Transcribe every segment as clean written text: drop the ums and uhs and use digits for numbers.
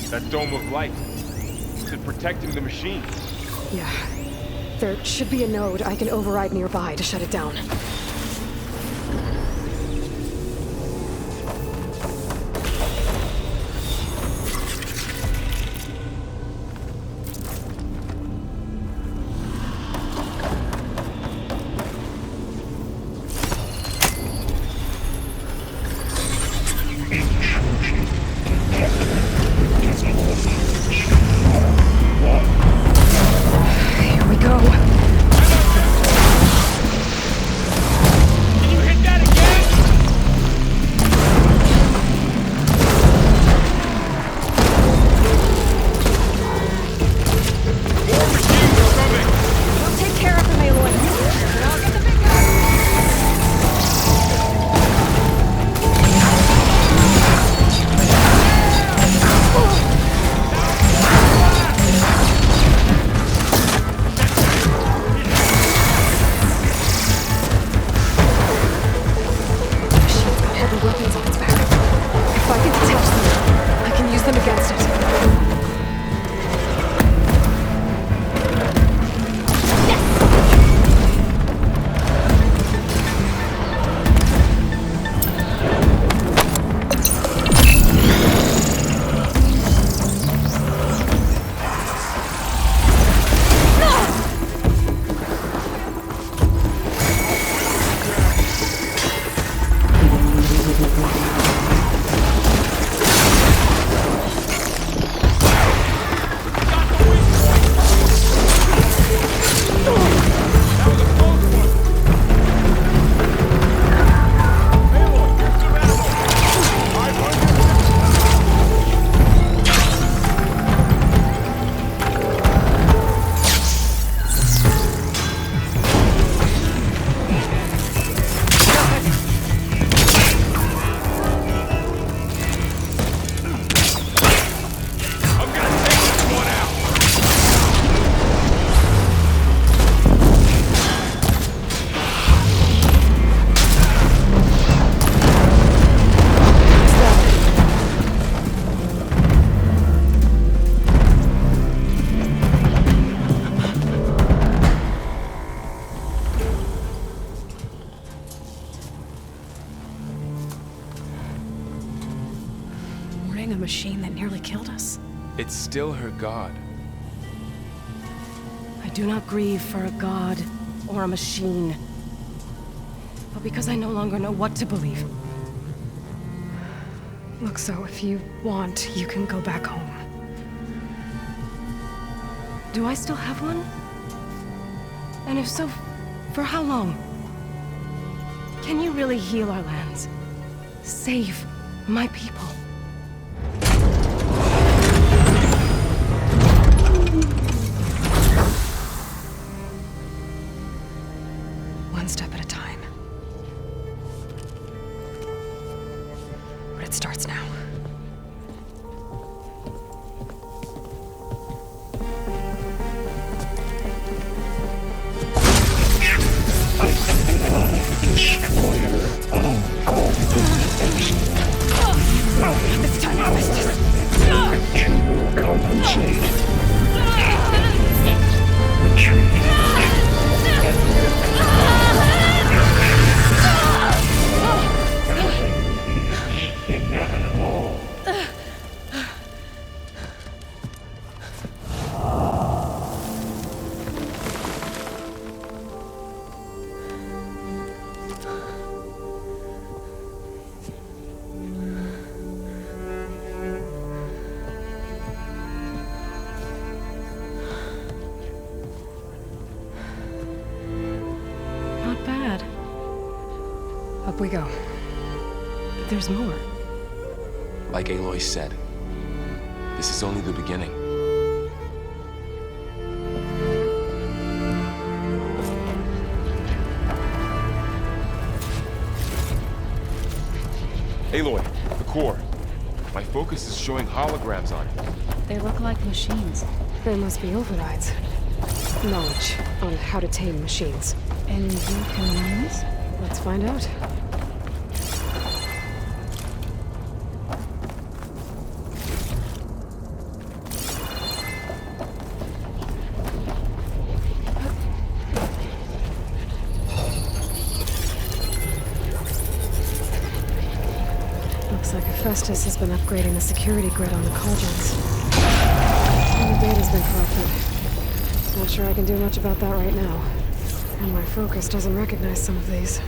That dome of light. Is it protecting the machine? Yeah. There should be a node I can override nearby to shut it down. A machine that nearly killed us. It's still her god. I do not grieve for a god or a machine, but because I no longer know what to believe. Look, so if you want, you can go back home. Do I still have one? And if so, for how long? Can you really heal our lands? Save my people? One step at a time. But it starts now. This time I missed it. You will compensate. Retreat. Inevitable. Not bad. Up we go. But there's more. Like Aloy said, this is only the beginning. Aloy, the core. My focus is showing holograms on it. They look like machines. There must be overrides. Knowledge on how to tame machines. And you can learn this? Let's find out. Looks like Hephaestus has been upgrading the security grid on the cauldrons. All the data's been corrupted. Not sure I can do much about that right now. And my focus doesn't recognize some of these.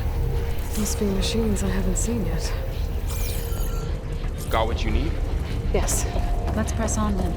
Must be machines I haven't seen yet. Got what you need? Yes. Let's press on then.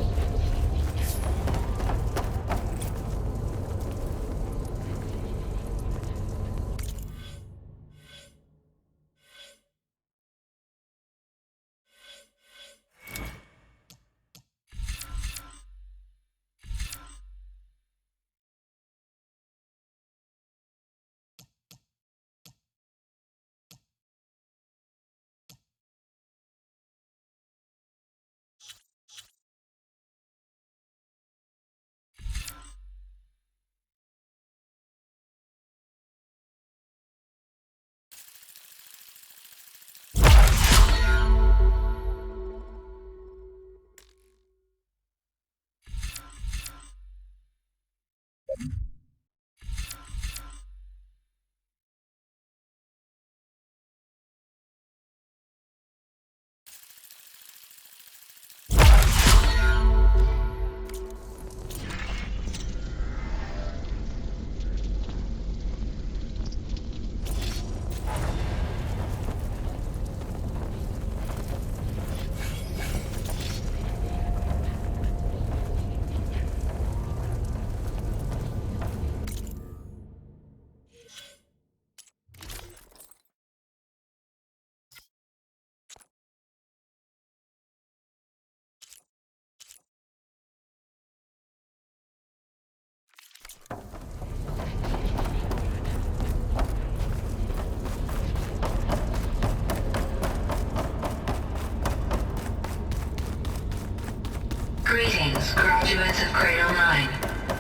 Greetings, graduates of Cradle 9.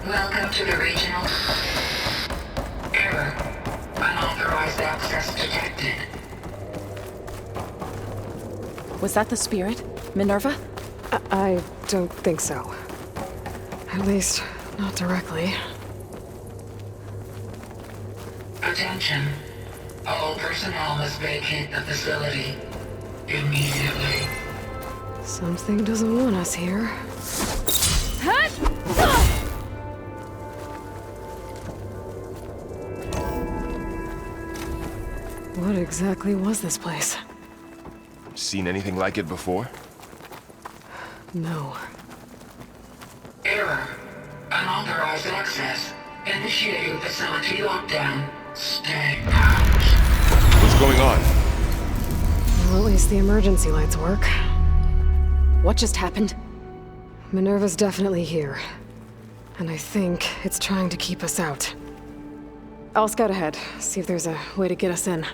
Welcome to the regional... Error. Unauthorized access detected. Was that the spirit? Minerva? I don't think so. At least, not directly. Attention. All personnel must vacate the facility. Immediately. Something doesn't want us here. What exactly was this place? Seen anything like it before? No. Error. Unauthorized access. Initiating facility lockdown. Stay out. What's going on? Well, at least the emergency lights work. What just happened? Minerva's definitely here. And I think it's trying to keep us out. I'll scout ahead, see if there's a way to get us in.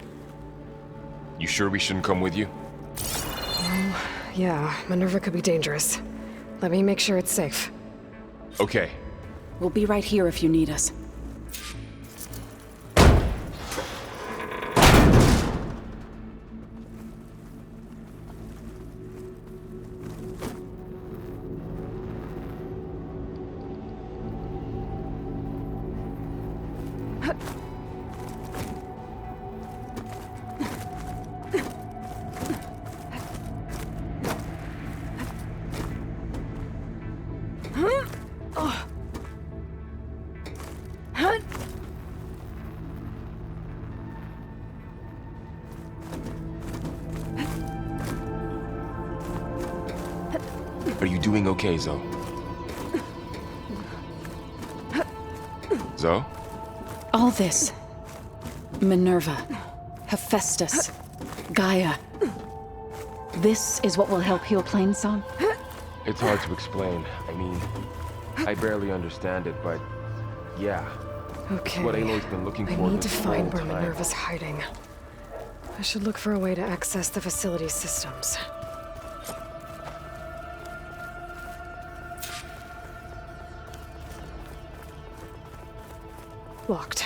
You sure we shouldn't come with you? Yeah, Minerva could be dangerous. Let me make sure it's safe. Okay. We'll be right here if you need us. Are you doing okay, Zoe? Zoe? All this. Minerva. Hephaestus. Gaia. This is what will help heal Plainsong? It's hard to explain. I mean, I barely understand it, but yeah. Okay. What Aloy's been looking I for need this to find whole where time. Minerva's hiding. I should look for a way to access the facility's systems. Locked.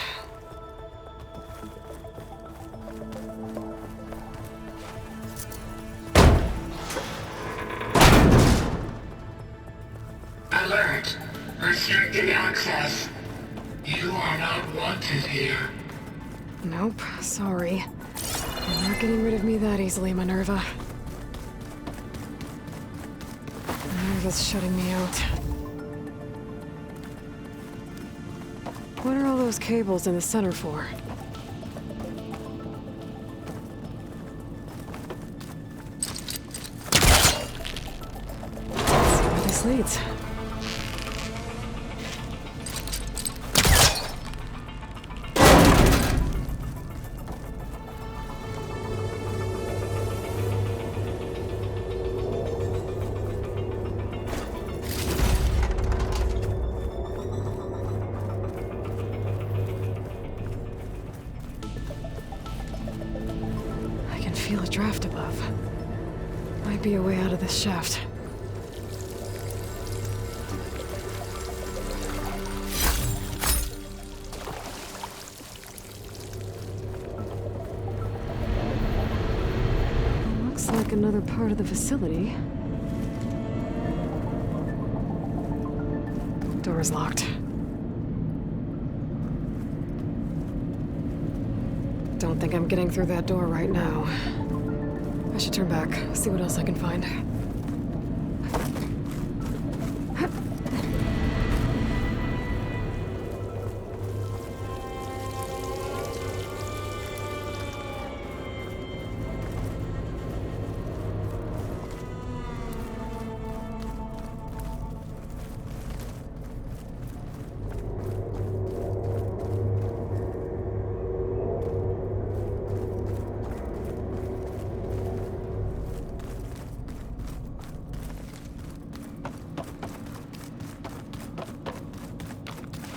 Alert. Restricted access. You are not wanted here. Nope, sorry. You're not getting rid of me that easily, Minerva. Minerva's shutting me out. What are all those cables in the center for? Let's see where this leads. Feel a draft above. Might be a way out of this shaft. Looks like another part of the facility. Door is locked. Don't think I'm getting through that door right now. I should turn back, see what else I can find.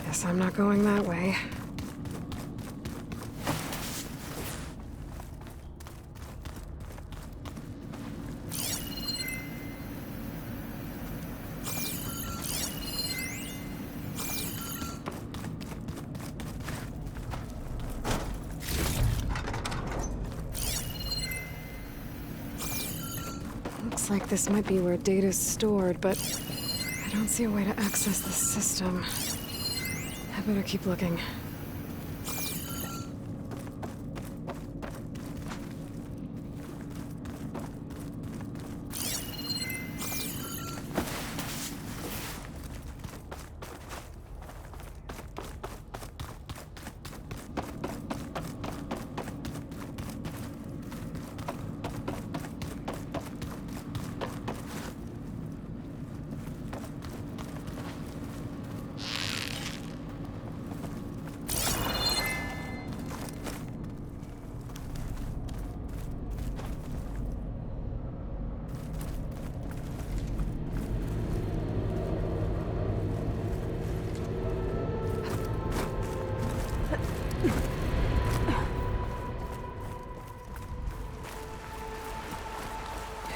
Guess I'm not going that way. Looks like this might be where data's stored, but I don't see a way to access the system. I better keep looking.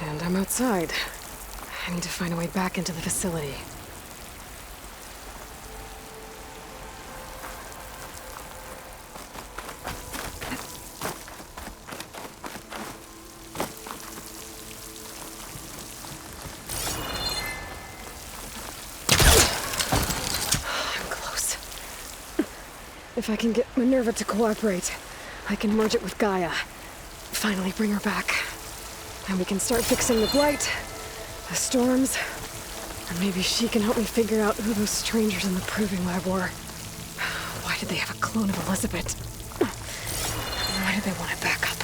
And I'm outside. I need to find a way back into the facility. I'm close. If I can get Minerva to cooperate, I can merge it with Gaia. Finally bring her back. And we can start fixing the blight, the storms, and maybe she can help me figure out who those strangers in the proving lab were. Why did they have a clone of Elizabeth? Why did they want it back up?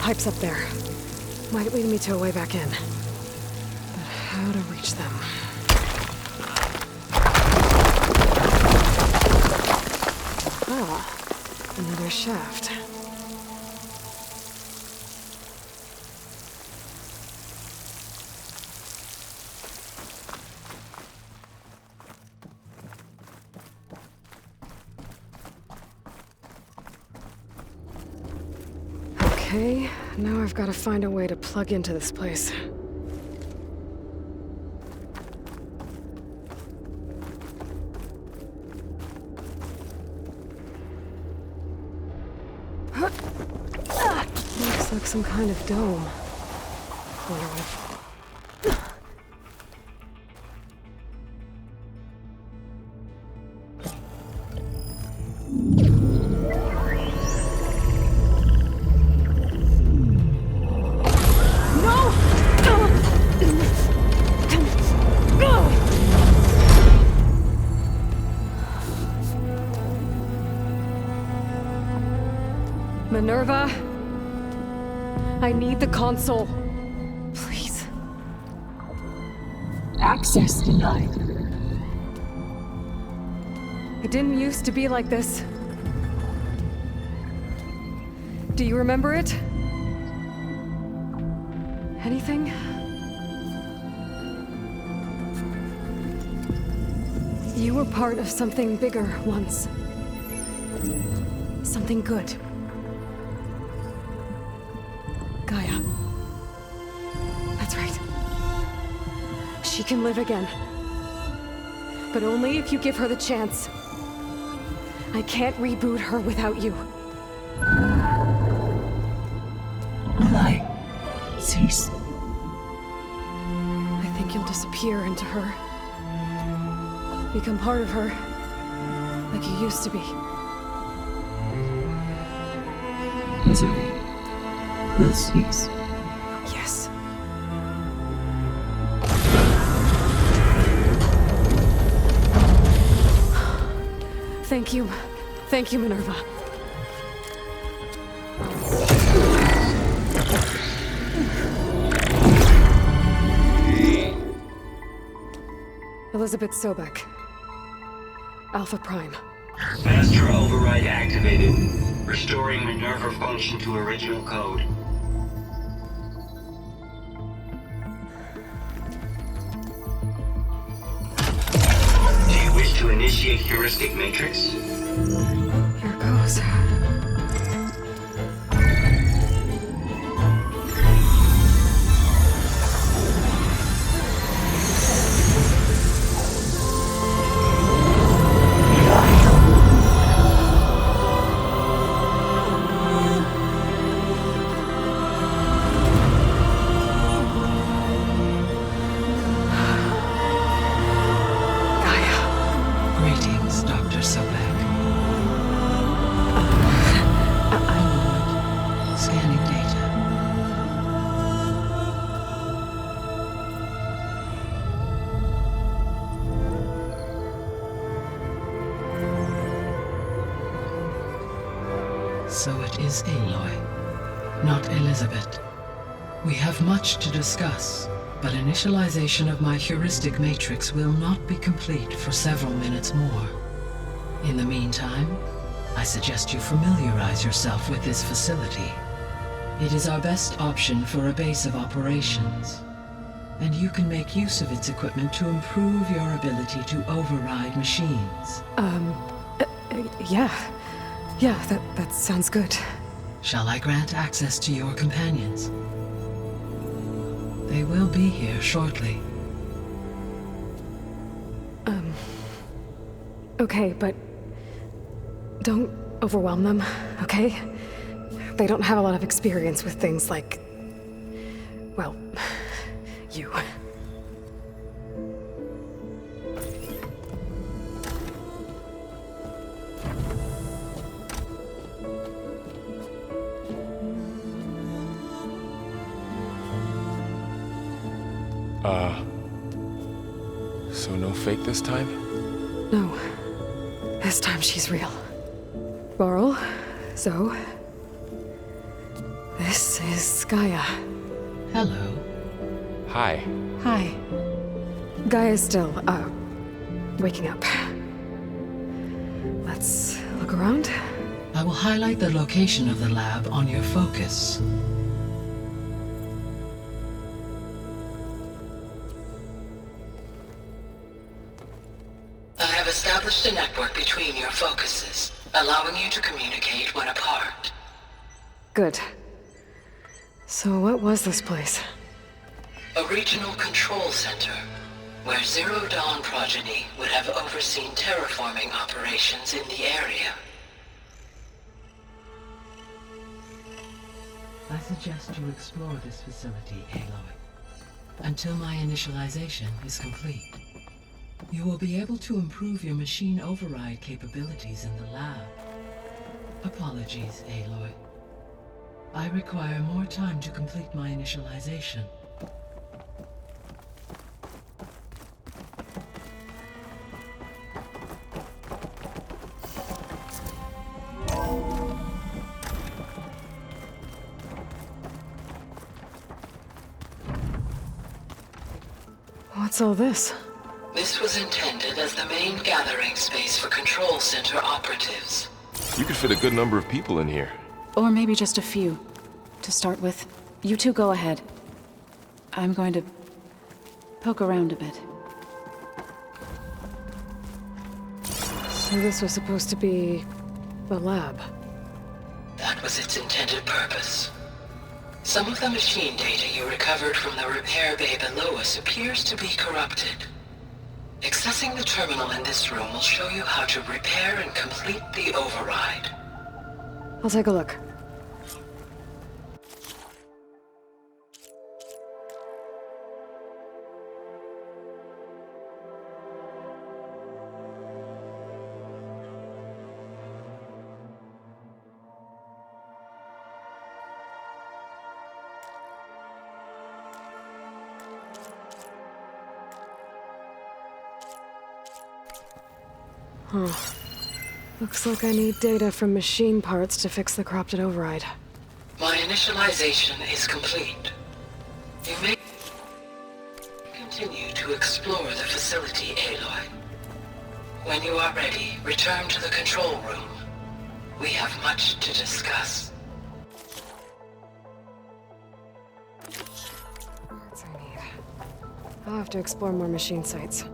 pipes up there. Might lead me to a way back in. But how to reach them? Ah, another shaft. Okay, now I've got to find a way to plug into this place. Looks like some kind of dome. Wonder what... Minerva, I need the console. Please. Access denied. It didn't used to be like this. Do you remember it? Anything? You were part of something bigger once. Something good. Gaia. That's right. She can live again. But only if you give her the chance. I can't reboot her without you. Light. Cease. I think you'll disappear into her. Become part of her. Like you used to be. Misery will cease. Yes. Thank you. Thank you, Minerva. Elizabeth Sobek. Alpha Prime. Master override activated. Restoring Minerva function to original code. Do you wish to initiate heuristic matrix? Here goes. Greetings, Dr. Sobek. Scanning data. So it is Aloy, not Elizabeth. We have much to discuss, but initialization of my heuristic matrix will not be complete for several minutes more. In the meantime, I suggest you familiarize yourself with this facility. It is our best option for a base of operations, and you can make use of its equipment to improve your ability to override machines. Yeah. Yeah, that sounds good. Shall I grant access to your companions? They will be here shortly. Okay, but don't overwhelm them, okay? They don't have a lot of experience with things like, well, you. So no fake this time? No. This time she's real. Varl, Zoe, This is Gaia. Hello. Hi. Hi. Gaia's still, waking up. Let's look around. I will highlight the location of the lab on your focus. I have established a network between your focuses, allowing you to communicate when apart. Good. So what was this place? A regional control center, where Zero Dawn progeny would have overseen terraforming operations in the area. I suggest you explore this facility, Aloy, until my initialization is complete. You will be able to improve your machine override capabilities in the lab. Apologies, Aloy. I require more time to complete my initialization. What's all this? This was intended as the main gathering space for Control Center operatives. You could fit a good number of people in here. Or maybe just a few. To start with, you two go ahead. I'm going to poke around a bit. So this was supposed to be the lab. That was its intended purpose. Some of the machine data you recovered from the repair bay below us appears to be corrupted. Accessing the terminal in this room will show you how to repair and complete the override. I'll take a look. Huh. Looks like I need data from machine parts to fix the corrupted override. My initialization is complete. You may continue to explore the facility, Aloy. When you are ready, return to the control room. We have much to discuss. Parts I need. I'll have to explore more machine sites.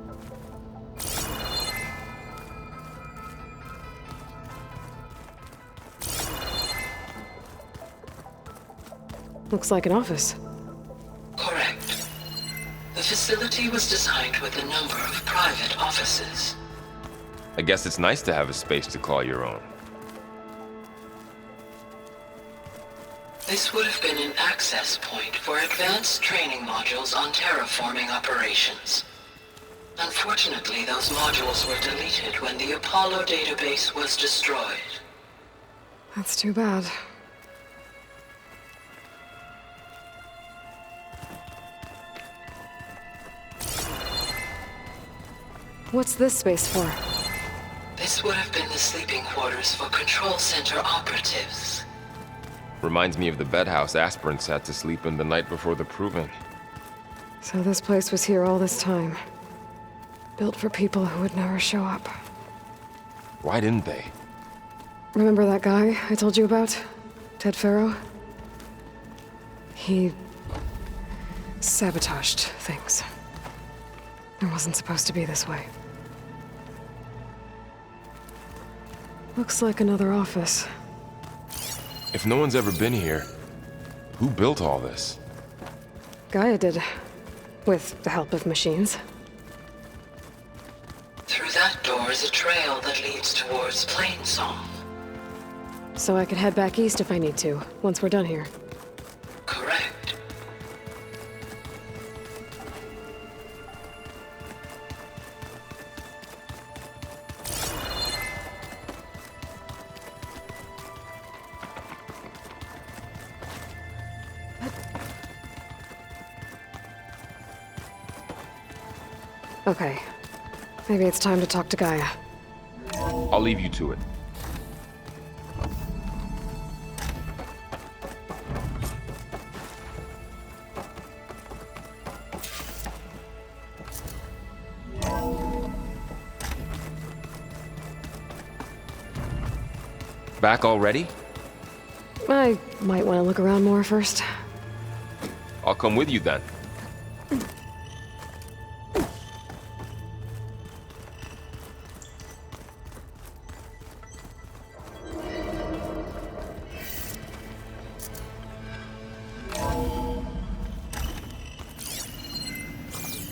Looks like an office. Correct. The facility was designed with a number of private offices. I guess it's nice to have a space to call your own. This would have been an access point for advanced training modules on terraforming operations. Unfortunately, those modules were deleted when the Apollo database was destroyed. That's too bad. What's this space for? This would have been the sleeping quarters for Control Center operatives. Reminds me of the bedhouse aspirants had to sleep in the night before the proving. So this place was here all this time. Built for people who would never show up. Why didn't they? Remember that guy I told you about? Ted Farrow? He sabotaged things. It wasn't supposed to be this way. Looks like another office. If no one's ever been here, who built all this? Gaia did. With the help of machines. Through that door is a trail that leads towards Plainsong. So I could head back east if I need to, once we're done here. Correct. Okay. Maybe it's time to talk to Gaia. I'll leave you to it. Back already? I might want to look around more first. I'll come with you then.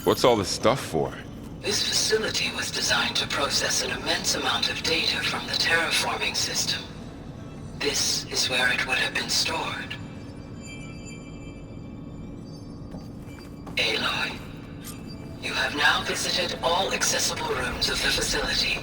What's all this stuff for? This facility was designed to process an immense amount of data from the terraforming system. This is where it would have been stored. Aloy, you have now visited all accessible rooms of the facility.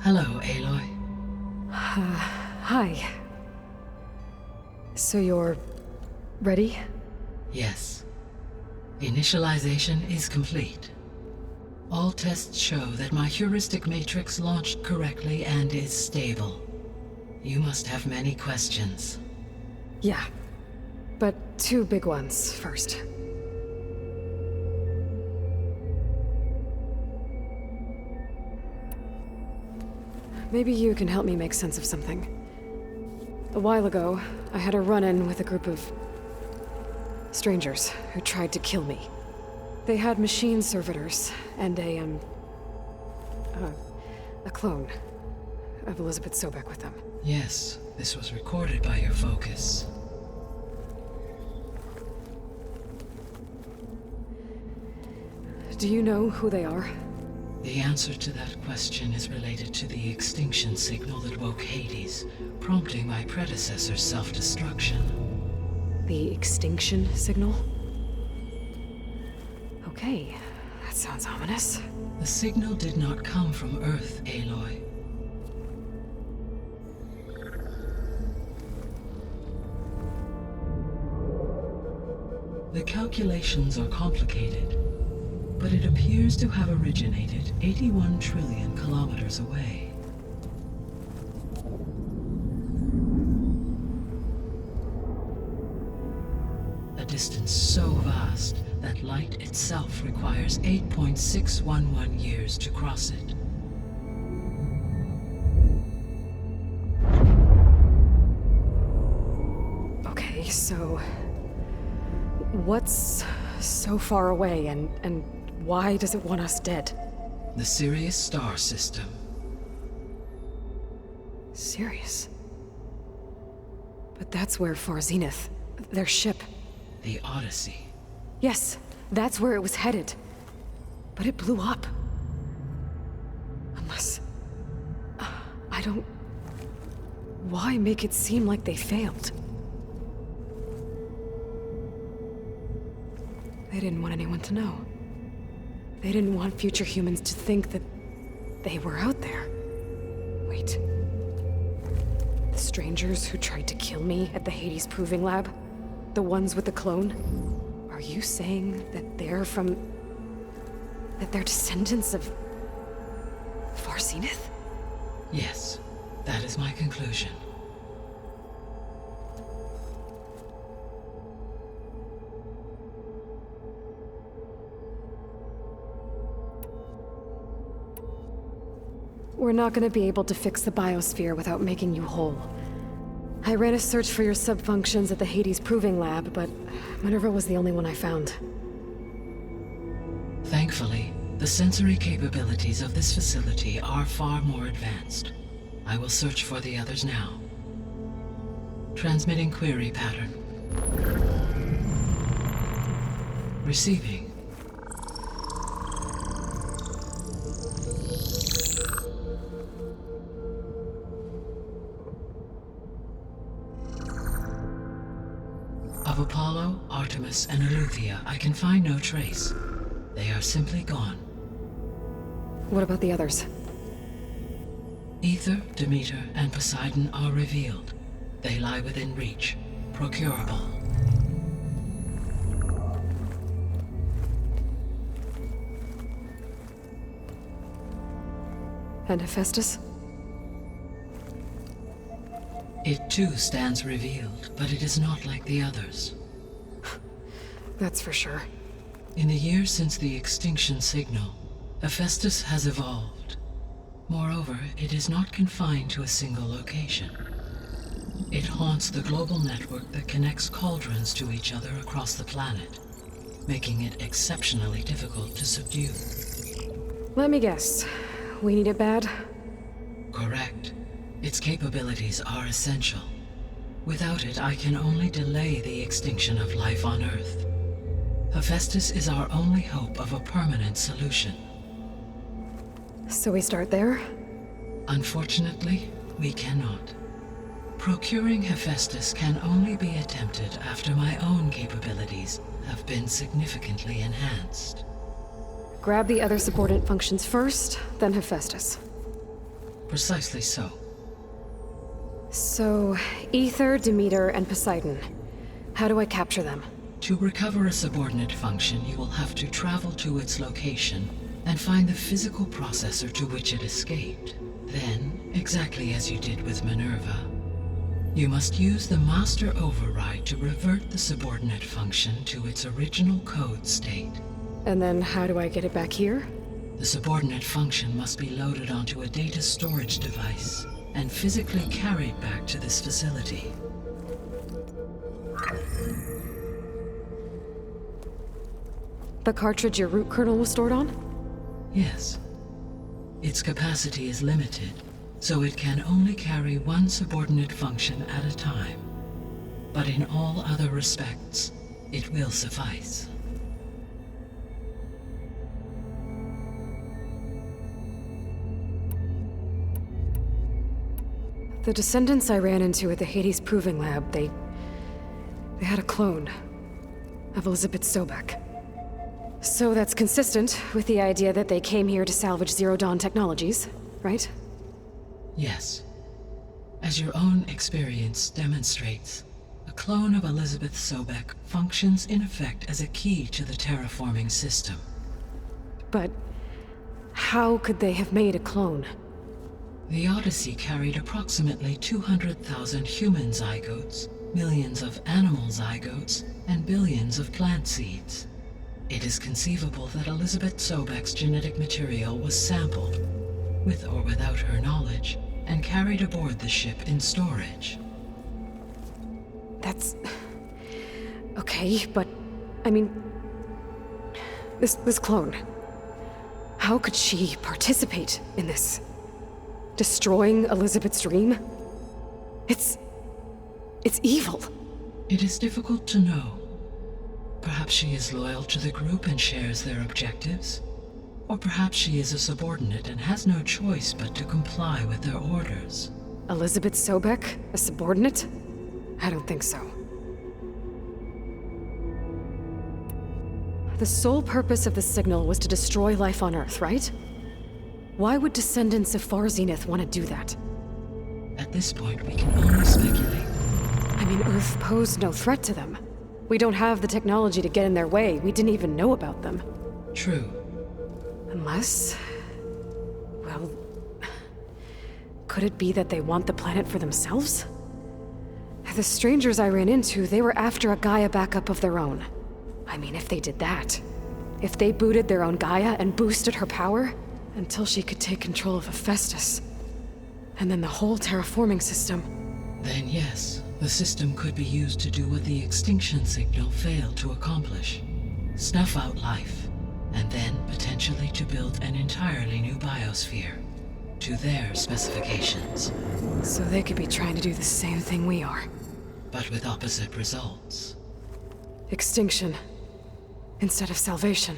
Hello, Aloy. Hi. So you're... ready? Yes. Initialization is complete. All tests show that my heuristic matrix launched correctly and is stable. You must have many questions. Yeah. But 2 big ones first. Maybe you can help me make sense of something. A while ago, I had a run-in with a group of... strangers who tried to kill me. They had machine servitors and a clone of Elizabeth Sobek with them. Yes, this was recorded by your focus. Do you know who they are? The answer to that question is related to the extinction signal that woke Hades, prompting my predecessor's self-destruction. The extinction signal? Okay, that sounds ominous. The signal did not come from Earth, Aloy. The calculations are complicated, but it appears to have originated 81 trillion kilometers away. A distance so vast that light itself requires 8.611 years to cross it. Okay, so... what's so far away, and why does it want us dead? The Sirius star system. Sirius? But that's where Far Zenith, their ship... The Odyssey. Yes, that's where it was headed. But it blew up. Unless... I don't... Why make it seem like they failed? They didn't want anyone to know. They didn't want future humans to think that they were out there. Wait. The strangers who tried to kill me at the Hades Proving Lab? The ones with the clone? Are you saying that they're from... that they're descendants of... Far Zenith? Yes, that is my conclusion. We're not gonna be able to fix the biosphere without making you whole. I ran a search for your subfunctions at the Hades Proving Lab, but Minerva was the only one I found. Thankfully, the sensory capabilities of this facility are far more advanced. I will search for the others now. Transmitting query pattern. Receiving. Of Apollo, Artemis, and Eleuthia, I can find no trace. They are simply gone. What about the others? Aether, Demeter, and Poseidon are revealed. They lie within reach, procurable. And Hephaestus? It too stands revealed, but it is not like the others. That's for sure. In the years since the extinction signal, Hephaestus has evolved. Moreover, it is not confined to a single location. It haunts the global network that connects cauldrons to each other across the planet, making it exceptionally difficult to subdue. Let me guess. We need it bad? Correct. Its capabilities are essential. Without it, I can only delay the extinction of life on Earth. Hephaestus is our only hope of a permanent solution. So we start there? Unfortunately, we cannot. Procuring Hephaestus can only be attempted after my own capabilities have been significantly enhanced. Grab the other subordinate functions first, then Hephaestus. Precisely so. So, Aether, Demeter, and Poseidon. How do I capture them? To recover a subordinate function, you will have to travel to its location and find the physical processor to which it escaped. Then, exactly as you did with Minerva, you must use the master override to revert the subordinate function to its original code state. And then how do I get it back here? The subordinate function must be loaded onto a data storage device and physically carried back to this facility. The cartridge your root kernel was stored on? Yes. Its capacity is limited, so it can only carry one subordinate function at a time. But in all other respects, it will suffice. The descendants I ran into at the Hades Proving Lab, they had a clone of Elizabeth Sobek. So that's consistent with the idea that they came here to salvage Zero Dawn technologies, right? Yes. As your own experience demonstrates, a clone of Elizabeth Sobek functions in effect as a key to the terraforming system. But how could they have made a clone? The Odyssey carried approximately 200,000 human zygotes, millions of animal zygotes, and billions of plant seeds. It is conceivable that Elizabeth Sobek's genetic material was sampled, with or without her knowledge, and carried aboard the ship in storage. That's... okay, but... I mean... This clone... How could she participate in this? Destroying Elizabeth's dream? It's evil. It is difficult to know. Perhaps she is loyal to the group and shares their objectives. Or perhaps she is a subordinate and has no choice but to comply with their orders. Elizabeth Sobek? A subordinate? I don't think so. The sole purpose of the signal was to destroy life on Earth, right? Why would descendants of Far Zenith want to do that? At this point, we can only speculate. I mean, Earth posed no threat to them. We don't have the technology to get in their way. We didn't even know about them. True. Unless... well... could it be that they want the planet for themselves? The strangers I ran into, they were after a Gaia backup of their own. I mean, if they did that... if they booted their own Gaia and boosted her power... until she could take control of Hephaestus. And then the whole terraforming system. Then yes, the system could be used to do what the extinction signal failed to accomplish. Snuff out life, and then potentially to build an entirely new biosphere. To their specifications. So they could be trying to do the same thing we are. But with opposite results. Extinction. Instead of salvation.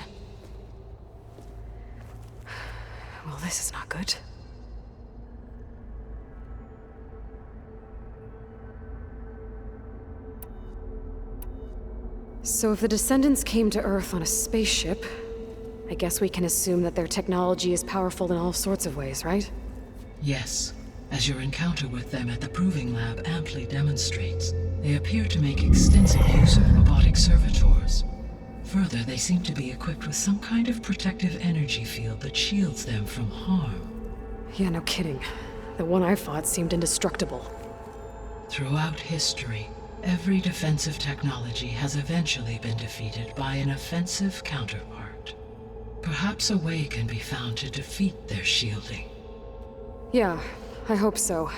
Well, this is not good. So if the Descendants came to Earth on a spaceship, I guess we can assume that their technology is powerful in all sorts of ways, right? Yes, as your encounter with them at the Proving Lab amply demonstrates, they appear to make extensive use of robotic servitors. Further, they seem to be equipped with some kind of protective energy field that shields them from harm. Yeah, no kidding. The one I fought seemed indestructible. Throughout history, every defensive technology has eventually been defeated by an offensive counterpart. Perhaps a way can be found to defeat their shielding. Yeah, I hope so.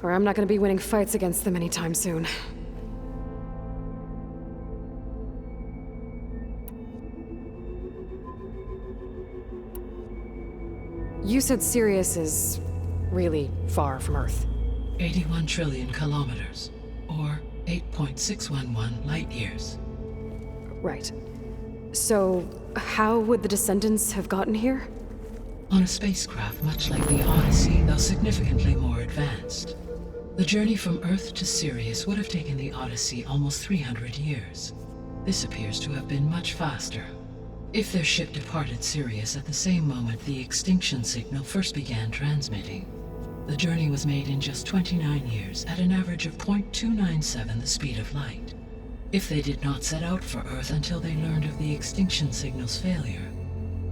Or I'm not gonna be winning fights against them anytime soon. You said Sirius is really far from Earth. 81 trillion kilometers, or 8.611 light years. Right. So, how would the Descendants have gotten here? On a spacecraft much like the Odyssey, though significantly more advanced. The journey from Earth to Sirius would have taken the Odyssey almost 300 years. This appears to have been much faster. If their ship departed Sirius at the same moment the extinction signal first began transmitting, the journey was made in just 29 years at an average of 0.297 the speed of light. If they did not set out for Earth until they learned of the extinction signal's failure,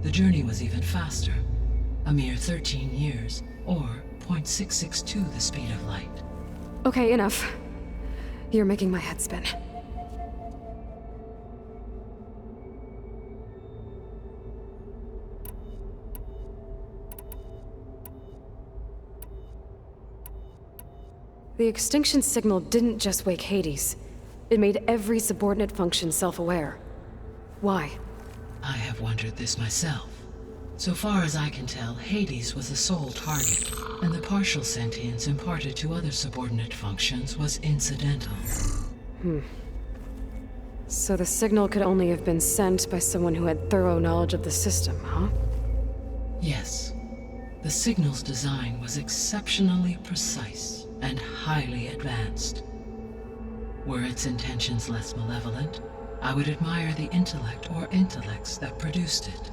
the journey was even faster, a mere 13 years, or 0.662 the speed of light. Okay, enough. You're making my head spin. The extinction signal didn't just wake Hades. It made every subordinate function self-aware. Why? I have wondered this myself. So far as I can tell, Hades was the sole target, and the partial sentience imparted to other subordinate functions was incidental. So the signal could only have been sent by someone who had thorough knowledge of the system, huh? Yes. The signal's design was exceptionally precise and highly advanced. Were its intentions less malevolent, I would admire the intellect or intellects that produced it.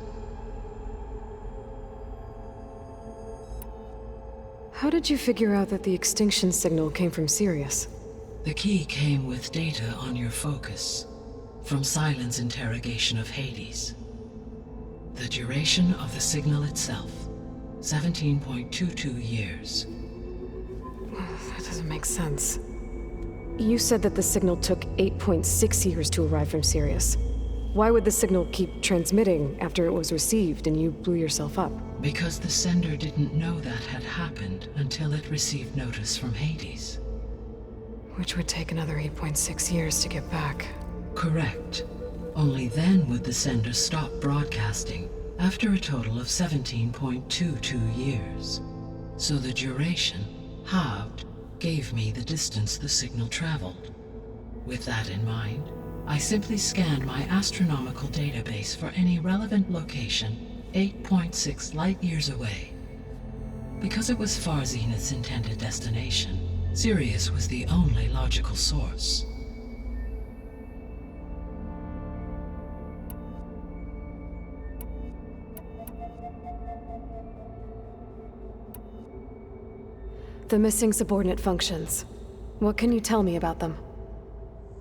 How did you figure out that the extinction signal came from Sirius? The key came with data on your focus, from Silent's interrogation of Hades. The duration of the signal itself, 17.22 years. That doesn't make sense. You said that the signal took 8.6 years to arrive from Sirius. Why would the signal keep transmitting after it was received and you blew yourself up? Because the sender didn't know that had happened until it received notice from Hades. Which would take another 8.6 years to get back. Correct. Only then would the sender stop broadcasting, after a total of 17.22 years. So the duration, halved, gave me the distance the signal traveled. With that in mind, I simply scanned my astronomical database for any relevant location 8.6 light-years away. Because it was far Zenith's intended destination, Sirius was the only logical source. The missing subordinate functions. What can you tell me about them?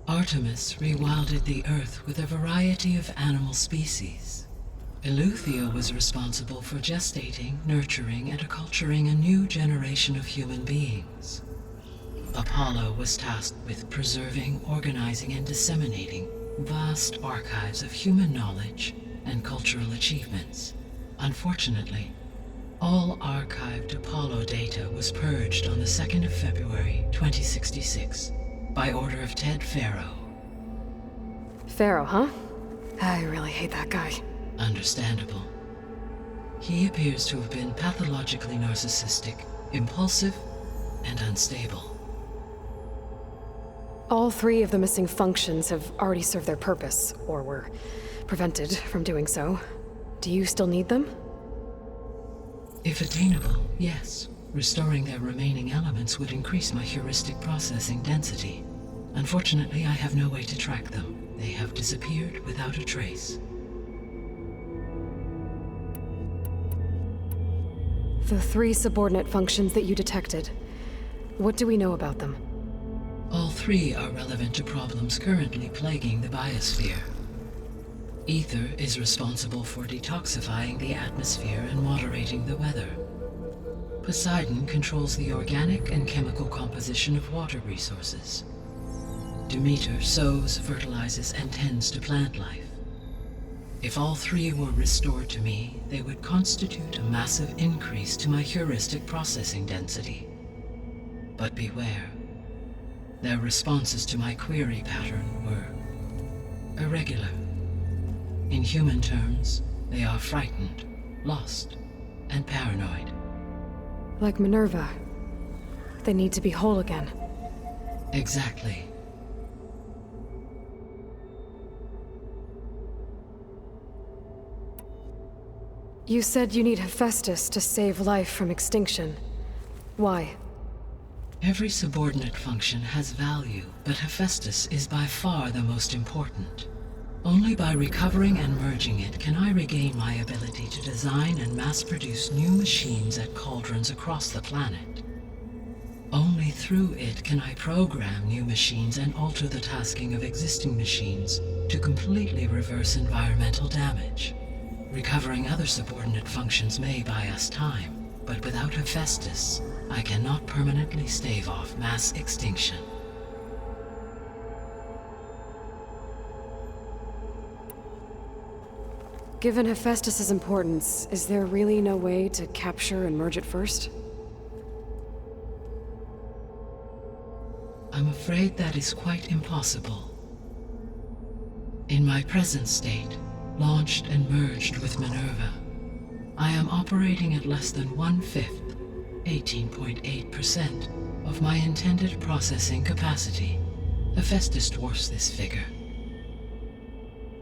Artemis rewilded the Earth with a variety of animal species. Eleuthia was responsible for gestating, nurturing, and acculturating a new generation of human beings. Apollo was tasked with preserving, organizing, and disseminating vast archives of human knowledge and cultural achievements. Unfortunately, all archived Apollo data was purged on the 2nd of February, 2066, by order of Ted Faro. Pharaoh, huh? I really hate that guy. Understandable. He appears to have been pathologically narcissistic, impulsive, and unstable. All three of the missing functions have already served their purpose, or were prevented from doing so. Do you still need them? If attainable, yes. Restoring their remaining elements would increase my heuristic processing density. Unfortunately, I have no way to track them. they have disappeared without a trace. The 3 subordinate functions that you detected. What do we know about them? All 3 are relevant to problems currently plaguing the biosphere. Ether is responsible for detoxifying the atmosphere and moderating the weather. Poseidon controls the organic and chemical composition of water resources. Demeter sows, fertilizes, and tends to plant life. If all 3 were restored to me, they would constitute a massive increase to my heuristic processing density. But beware. Their responses to my query pattern were irregular. In human terms, they are frightened, lost, and paranoid. Like Minerva. They need to be whole again. Exactly. You said you need Hephaestus to save life from extinction. Why? Every subordinate function has value, but Hephaestus is by far the most important. Only by recovering and merging it can I regain my ability to design and mass-produce new machines at cauldrons across the planet. Only through it can I program new machines and alter the tasking of existing machines to completely reverse environmental damage. Recovering other subordinate functions may buy us time, but without Hephaestus, I cannot permanently stave off mass extinction. Given Hephaestus's importance, is there really no way to capture and merge it first? I'm afraid that is quite impossible. In my present state, launched and merged with Minerva, I am operating at less than 1/5, 18.8%, of my intended processing capacity. Hephaestus dwarfs this figure.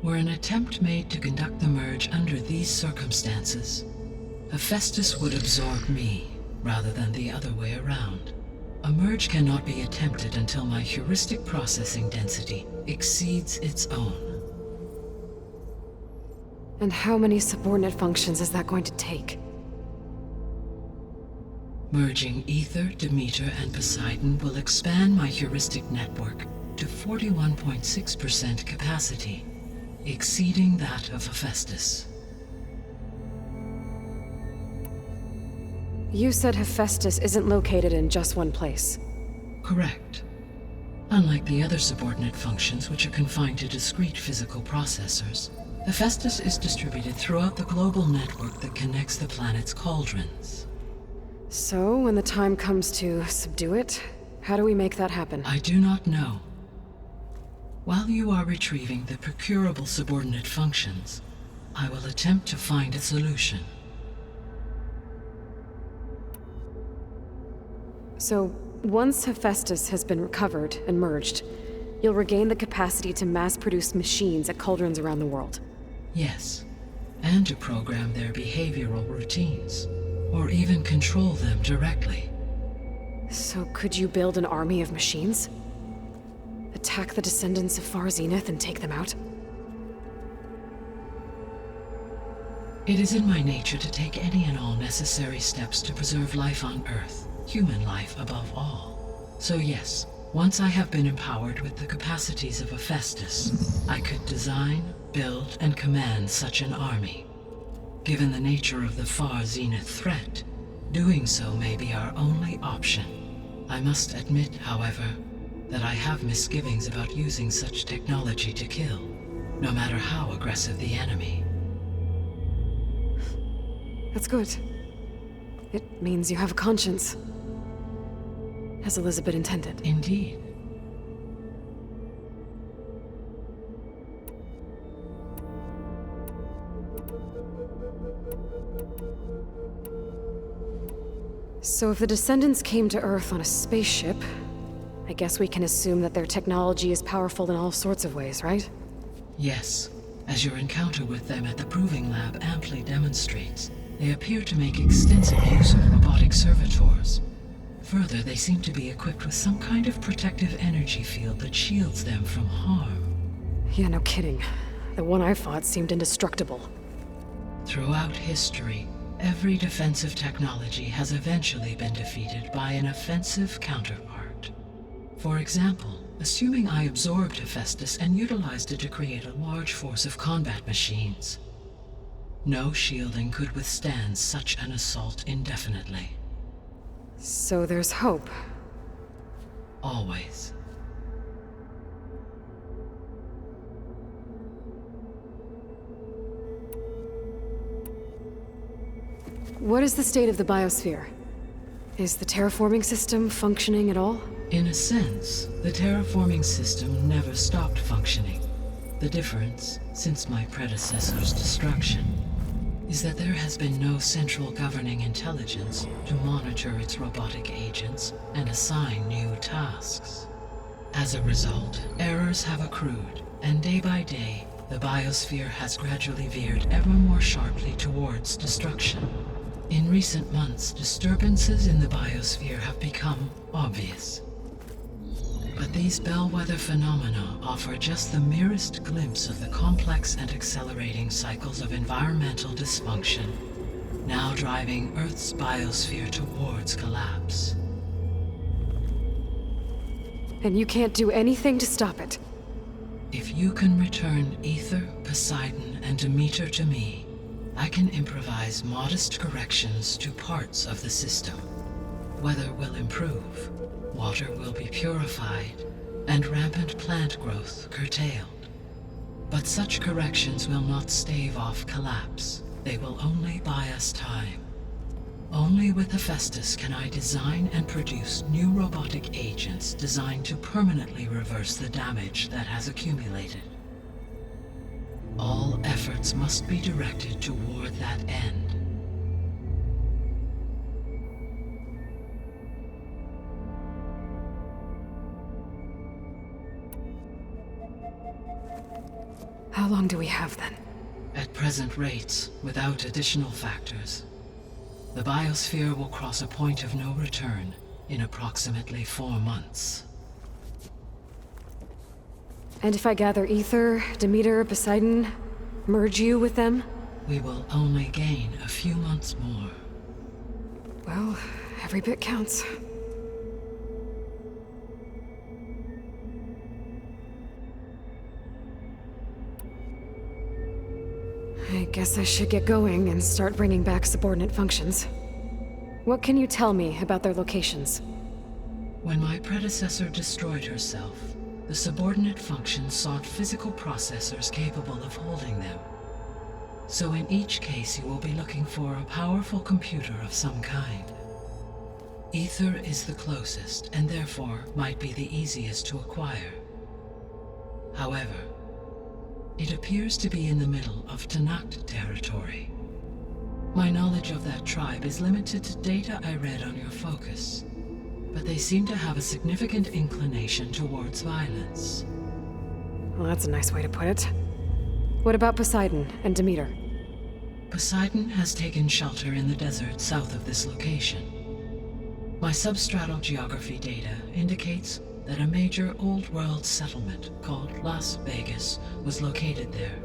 Were an attempt made to conduct the merge under these circumstances, Hephaestus would absorb me, rather than the other way around. A merge cannot be attempted until my heuristic processing density exceeds its own. And how many subordinate functions is that going to take? Merging Ether, Demeter, and Poseidon will expand my heuristic network to 41.6% capacity, exceeding that of Hephaestus. You said Hephaestus isn't located in just one place. Correct. Unlike the other subordinate functions, which are confined to discrete physical processors, Hephaestus is distributed throughout the global network that connects the planet's cauldrons. So, when the time comes to subdue it, how do we make that happen? I do not know. While you are retrieving the procurable subordinate functions, I will attempt to find a solution. So, once Hephaestus has been recovered and merged, you'll regain the capacity to mass-produce machines at cauldrons around the world. Yes, and to program their behavioral routines, or even control them directly. So could you build an army of machines? Attack the descendants of Far Zenith and take them out? It is in my nature to take any and all necessary steps to preserve life on Earth, human life above all. So yes, once I have been empowered with the capacities of Hephaestus, I could design, build, and command such an army. Given the nature of the Far Zenith threat, doing so may be our only option. I must admit, however, that I have misgivings about using such technology to kill, no matter how aggressive the enemy. That's good. It means you have a conscience. As Elizabeth intended. Indeed. So if the descendants came to Earth on a spaceship, I guess we can assume that their technology is powerful in all sorts of ways, right? Yes, as your encounter with them at the Proving Lab amply demonstrates, they appear to make extensive use of robotic servitors. Further, they seem to be equipped with some kind of protective energy field that shields them from harm. Yeah, no kidding. The one I fought seemed indestructible. Throughout history, every defensive technology has eventually been defeated by an offensive counterpart. For example, assuming I absorbed Hephaestus and utilized it to create a large force of combat machines. No shielding could withstand such an assault indefinitely. So there's hope. Always. What is the state of the biosphere? Is the terraforming system functioning at all? In a sense, the terraforming system never stopped functioning. The difference, since my predecessor's destruction, is that there has been no central governing intelligence to monitor its robotic agents and assign new tasks. As a result, errors have accrued, and day by day, the biosphere has gradually veered ever more sharply towards destruction. In recent months, disturbances in the biosphere have become obvious. But these bellwether phenomena offer just the merest glimpse of the complex and accelerating cycles of environmental dysfunction, now driving Earth's biosphere towards collapse. And you can't do anything to stop it? If you can return Aether, Poseidon, and Demeter to me, I can improvise modest corrections to parts of the system. Weather will improve, water will be purified, and rampant plant growth curtailed. But such corrections will not stave off collapse. They will only buy us time. Only with Hephaestus can I design and produce new robotic agents designed to permanently reverse the damage that has accumulated. All efforts must be directed toward that end. How long do we have then? At present rates, without additional factors, the biosphere will cross a point of no return in approximately 4 months. And if I gather Aether, Demeter, Poseidon, merge you with them? We will only gain a few months more. Well, every bit counts. I guess I should get going and start bringing back subordinate functions. What can you tell me about their locations? When my predecessor destroyed herself, the subordinate functions sought physical processors capable of holding them. So in each case you will be looking for a powerful computer of some kind. Aether is the closest, and therefore might be the easiest to acquire. However, it appears to be in the middle of Tenakth territory. My knowledge of that tribe is limited to data I read on your focus, but they seem to have a significant inclination towards violence. Well, that's a nice way to put it. What about Poseidon and Demeter? Poseidon has taken shelter in the desert south of this location. My substratal geography data indicates that a major old-world settlement called Las Vegas was located there.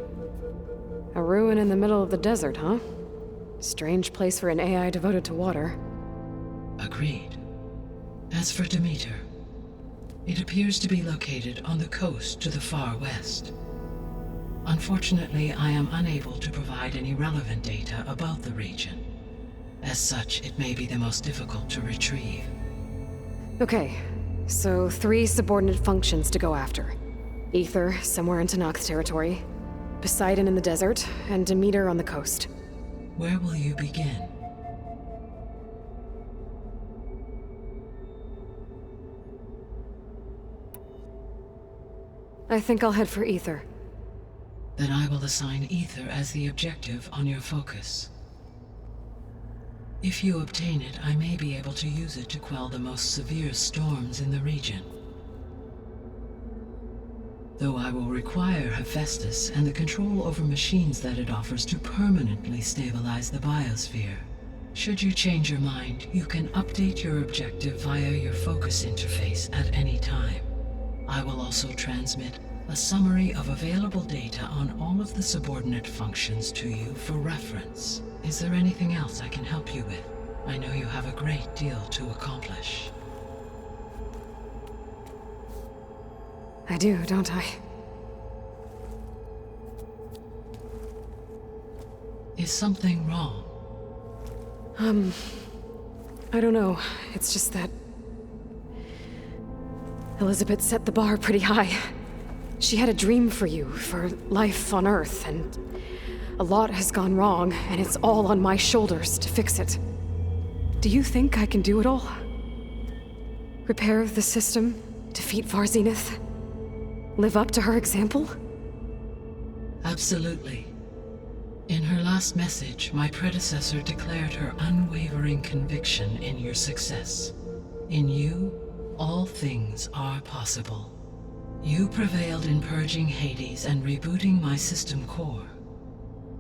A ruin in the middle of the desert, huh? Strange place for an AI devoted to water. Agreed. As for Demeter, it appears to be located on the coast to the far west. Unfortunately, I am unable to provide any relevant data about the region. As such, it may be the most difficult to retrieve. Okay, so 3 subordinate functions to go after. Aether, somewhere in Tenakth territory. Poseidon in the desert, and Demeter on the coast. Where will you begin? I think I'll head for Aether. Then I will assign Aether as the objective on your focus. If you obtain it, I may be able to use it to quell the most severe storms in the region. Though I will require Hephaestus and the control over machines that it offers to permanently stabilize the biosphere. Should you change your mind, you can update your objective via your focus interface at any time. I will also transmit a summary of available data on all of the subordinate functions to you for reference. Is there anything else I can help you with? I know you have a great deal to accomplish. I do, don't I? Is something wrong? I don't know. It's just that... Elizabeth set the bar pretty high. She had a dream for you, for life on Earth, and a lot has gone wrong, and it's all on my shoulders to fix it. Do you think I can do it all? Repair the system, defeat Varzenith, live up to her example? Absolutely. In her last message, my predecessor declared her unwavering conviction in your success. In you, all things are possible. You prevailed in purging Hades and rebooting my system core.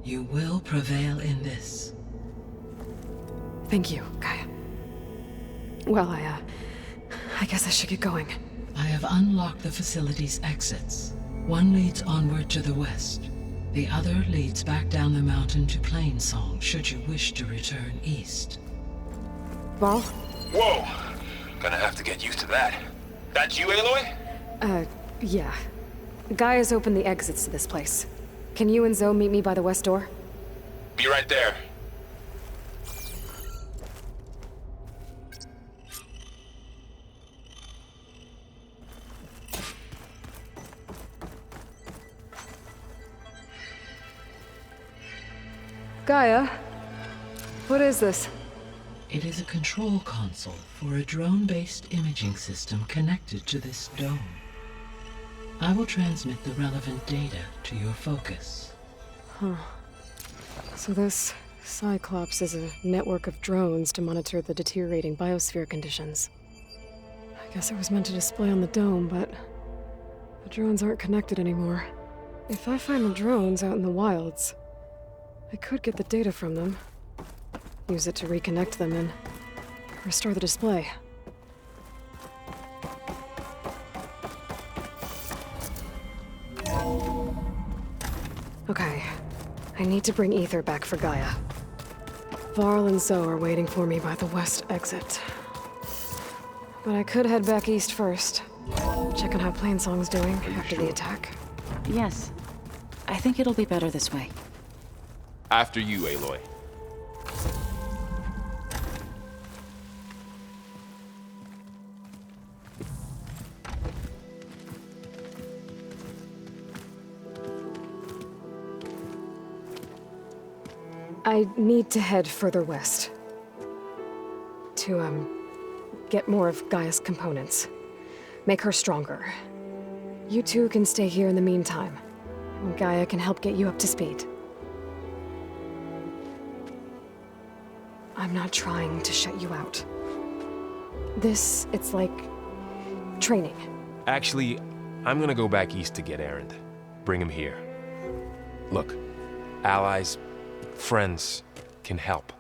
You will prevail in this. Thank you, Gaia. Well, I guess I should get going. I have unlocked the facility's exits. One leads onward to the west. The other leads back down the mountain to Plainsong, should you wish to return east. Varl? Whoa! Gonna have to get used to that. That's you, Aloy? Yeah. Gaia's opened the exits to this place. Can you and Zoe meet me by the west door? Be right there. Gaia? What is this? It is a control console for a drone-based imaging system connected to this dome. I will transmit the relevant data to your focus. So this Cyclops is a network of drones to monitor the deteriorating biosphere conditions. I guess it was meant to display on the dome, but the drones aren't connected anymore. If I find the drones out in the wilds, I could get the data from them, use it to reconnect them and restore the display. Okay, I need to bring Ether back for Gaia. Varl and Zoe are waiting for me by the west exit. But I could head back east first. Check on how Plainsong's doing after the attack. Yes. I think it'll be better this way. After you, Aloy. I need to head further west. To, get more of Gaia's components. Make her stronger. You two can stay here in the meantime. And Gaia can help get you up to speed. I'm not trying to shut you out. It's like... training. Actually, I'm gonna go back east to get Erend. Bring him here. Look, allies, friends can help.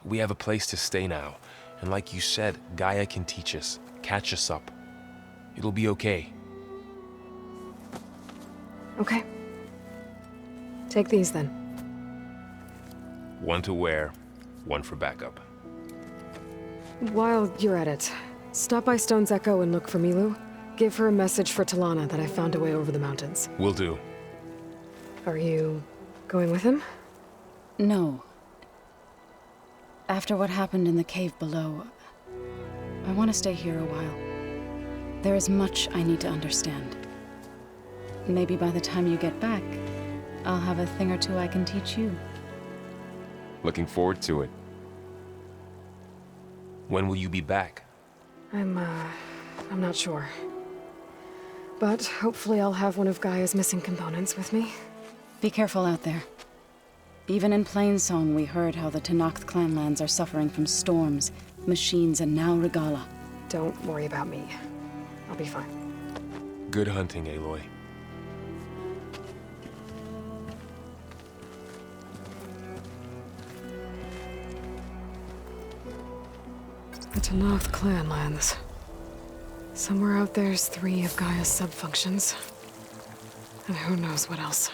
We have a place to stay now, and like you said, Gaia can teach us, catch us up. It'll be okay. Okay. Take these then. One to wear, one for backup. While you're at it, stop by Stone's Echo and look for Milu. Give her a message for Talana that I found a way over the mountains. Will do. Are you going with him? No. After what happened in the cave below, I want to stay here a while. There is much I need to understand. Maybe by the time you get back, I'll have a thing or two I can teach you. Looking forward to it. When will you be back? I'm not sure. But hopefully I'll have one of Gaia's missing components with me. Be careful out there. Even in Plainsong, we heard how the Tenakth clanlands are suffering from storms, machines, and now Regalla. Don't worry about me. I'll be fine. Good hunting, Aloy. The Tenakth clanlands. Somewhere out there's 3 of Gaia's subfunctions. And who knows what else.